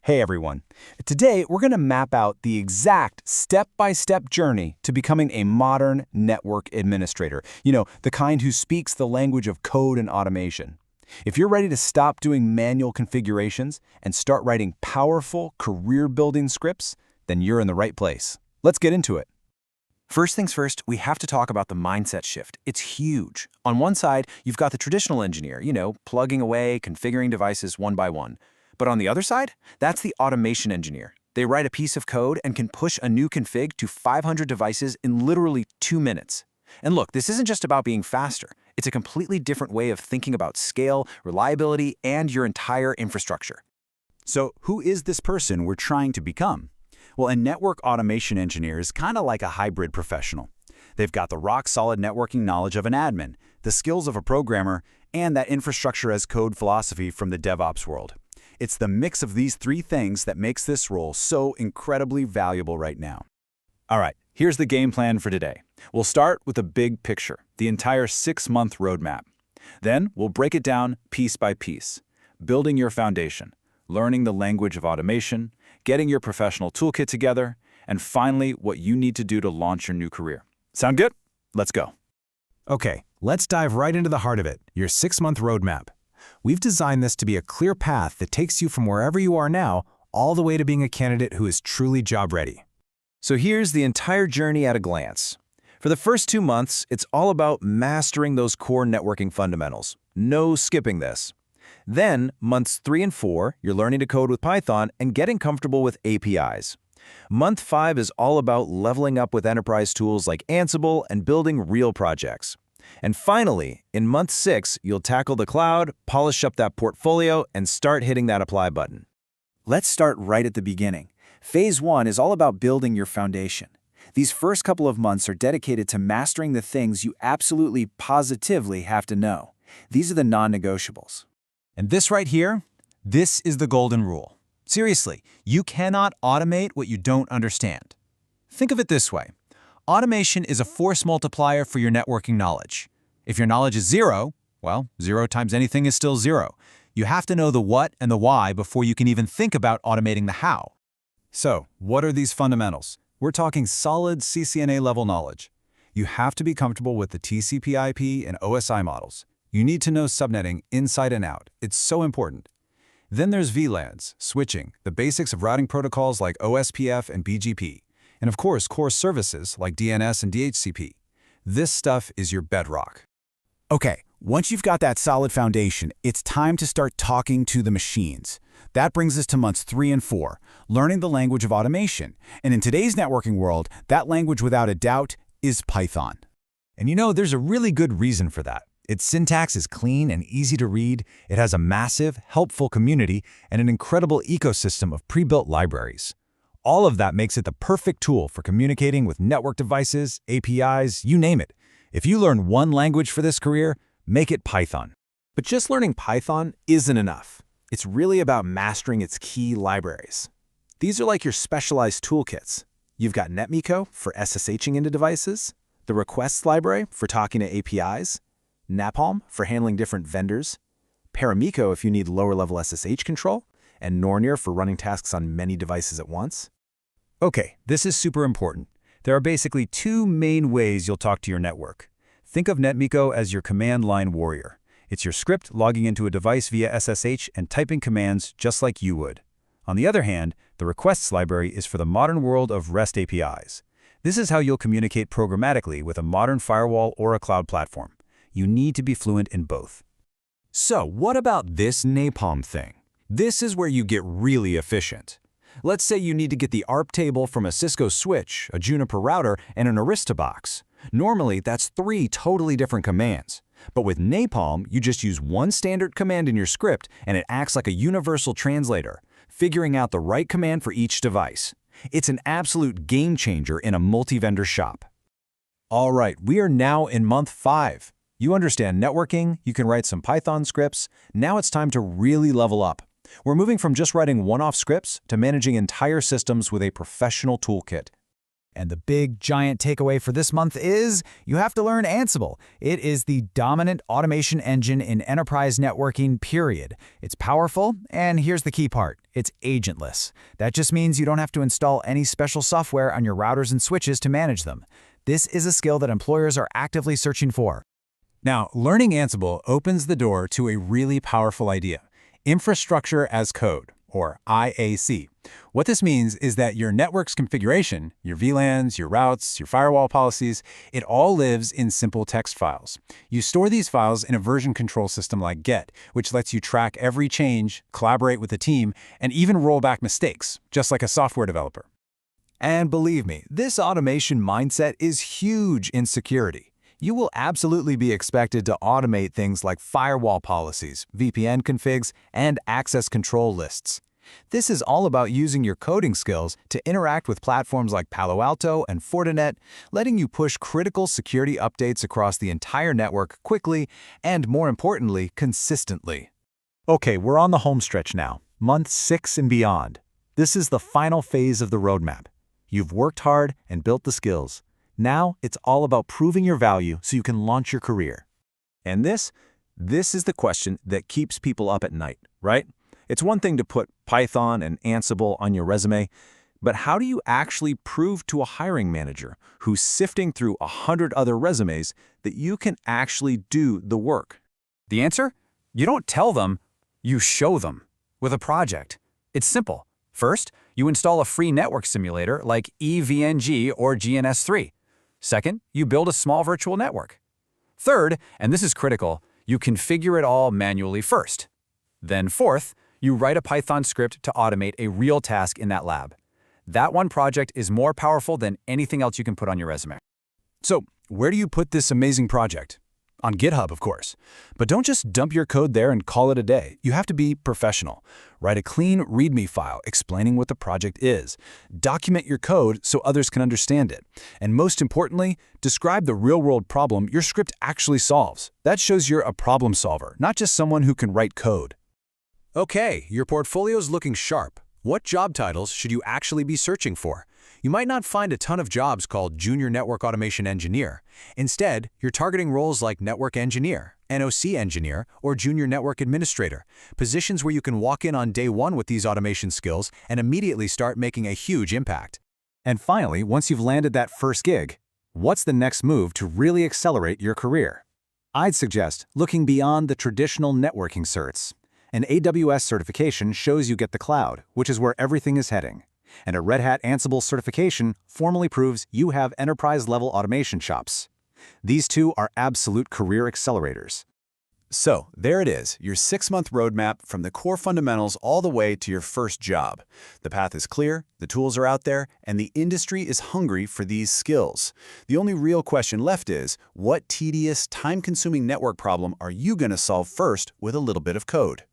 Hey everyone. Today we're going to map out the exact step-by-step journey to becoming a modern network administrator. The kind who speaks the language of code and automation. If you're ready to stop doing manual configurations and start writing powerful, career-building scripts, then you're in the right place. Let's get into it. First things first, we have to talk about the mindset shift. It's huge. On one side, you've got the traditional engineer, plugging away, configuring devices one by one. But on the other side, that's the automation engineer. They write a piece of code and can push a new config to 500 devices in literally 2 minutes. And look, this isn't just about being faster. It's a completely different way of thinking about scale, reliability, and your entire infrastructure. So who is this person we're trying to become? Well, a network automation engineer is kind of like a hybrid professional. They've got the rock-solid networking knowledge of an admin, the skills of a programmer, and that infrastructure as code philosophy from the DevOps world. It's the mix of these three things that makes this role so incredibly valuable right now. All right, here's the game plan for today. We'll start with the big picture, the entire 6-month roadmap. Then we'll break it down piece by piece, building your foundation, learning the language of automation, getting your professional toolkit together, and finally, what you need to do to launch your new career. Sound good? Let's go. Okay, let's dive right into the heart of it, your 6-month roadmap. We've designed this to be a clear path that takes you from wherever you are now all the way to being a candidate who is truly job-ready. So here's the entire journey at a glance. For the first 2 months, it's all about mastering those core networking fundamentals. No skipping this. Then, months 3 and 4, you're learning to code with Python and getting comfortable with APIs. Month 5 is all about leveling up with enterprise tools like Ansible and building real projects. And finally, in month 6, you'll tackle the cloud, polish up that portfolio, and start hitting that apply button. Let's start right at the beginning. Phase 1 is all about building your foundation. These first couple of months are dedicated to mastering the things you absolutely positively have to know. These are the non-negotiables. And this right here, this is the golden rule. Seriously, you cannot automate what you don't understand. Think of it this way. Automation is a force multiplier for your networking knowledge. If your knowledge is 0, well, 0 times anything is still 0. You have to know the what and the why before you can even think about automating the how. So, what are these fundamentals? We're talking solid CCNA-level knowledge. You have to be comfortable with the TCP/IP and OSI models. You need to know subnetting inside and out. It's so important. Then there's VLANs, switching, the basics of routing protocols like OSPF and BGP. And of course, core services like DNS and DHCP. This stuff is your bedrock. Okay, once you've got that solid foundation, it's time to start talking to the machines. That brings us to months 3 and 4, learning the language of automation. And in today's networking world, that language without a doubt is Python. And there's a really good reason for that. Its syntax is clean and easy to read, it has a massive, helpful community, and an incredible ecosystem of pre-built libraries. All of that makes it the perfect tool for communicating with network devices, APIs, you name it. If you learn one language for this career, make it Python. But just learning Python isn't enough. It's really about mastering its key libraries. These are like your specialized toolkits. You've got NetMiko for SSHing into devices, the requests library for talking to APIs, Napalm for handling different vendors, Paramiko if you need lower-level SSH control, and Nornir for running tasks on many devices at once. Okay, this is super important. There are basically 2 main ways you'll talk to your network. Think of NetMiko as your command line warrior. It's your script logging into a device via SSH and typing commands just like you would. On the other hand, the requests library is for the modern world of REST APIs. This is how you'll communicate programmatically with a modern firewall or a cloud platform. You need to be fluent in both. So, what about this napalm thing? This is where you get really efficient. Let's say you need to get the ARP table from a Cisco switch, a Juniper router, and an Arista box. Normally, that's 3 totally different commands. But with napalm, you just use one standard command in your script, and it acts like a universal translator, figuring out the right command for each device. It's an absolute game changer in a multi-vendor shop. All right, we are now in month 5. You understand networking, you can write some Python scripts. Now it's time to really level up. We're moving from just writing one-off scripts to managing entire systems with a professional toolkit. And the big, giant takeaway for this month is you have to learn Ansible. It is the dominant automation engine in enterprise networking, period. It's powerful, and here's the key part. It's agentless. That just means you don't have to install any special software on your routers and switches to manage them. This is a skill that employers are actively searching for. Now, learning Ansible opens the door to a really powerful idea: infrastructure as code, or IAC. What this means is that your network's configuration, your VLANs, your routes, your firewall policies, it all lives in simple text files. You store these files in a version control system like Git, which lets you track every change, collaborate with the team, and even roll back mistakes, just like a software developer. And believe me, this automation mindset is huge in security. You will absolutely be expected to automate things like firewall policies, VPN configs, and access control lists. This is all about using your coding skills to interact with platforms like Palo Alto and Fortinet, letting you push critical security updates across the entire network quickly and, more importantly, consistently. Okay, we're on the home stretch now, month 6 and beyond. This is the final phase of the roadmap. You've worked hard and built the skills. Now it's all about proving your value so you can launch your career. And this is the question that keeps people up at night, right? It's one thing to put Python and Ansible on your resume, but how do you actually prove to a hiring manager who's sifting through 100 other resumes that you can actually do the work? The answer? You don't tell them, you show them with a project. It's simple. First, you install a free network simulator like EVNG or GNS3. Second, you build a small virtual network. Third, and this is critical, you configure it all manually first. Then fourth, you write a Python script to automate a real task in that lab. That one project is more powerful than anything else you can put on your resume. So, where do you put this amazing project? On GitHub, of course. But don't just dump your code there and call it a day. You have to be professional. Write a clean README file explaining what the project is. Document your code so others can understand it. And most importantly, describe the real-world problem your script actually solves. That shows you're a problem solver, not just someone who can write code. Okay, your portfolio's looking sharp. What job titles should you actually be searching for? You might not find a ton of jobs called Junior Network Automation Engineer. Instead, you're targeting roles like Network Engineer, NOC Engineer, or Junior Network Administrator, positions where you can walk in on day one with these automation skills and immediately start making a huge impact. And finally, once you've landed that first gig, what's the next move to really accelerate your career? I'd suggest looking beyond the traditional networking certs. An AWS certification shows you get the cloud, which is where everything is heading. And a Red Hat Ansible certification formally proves you have enterprise-level automation chops. These two are absolute career accelerators. So, there it is, your 6-month roadmap from the core fundamentals all the way to your first job. The path is clear, the tools are out there, and the industry is hungry for these skills. The only real question left is, what tedious, time-consuming network problem are you going to solve first with a little bit of code?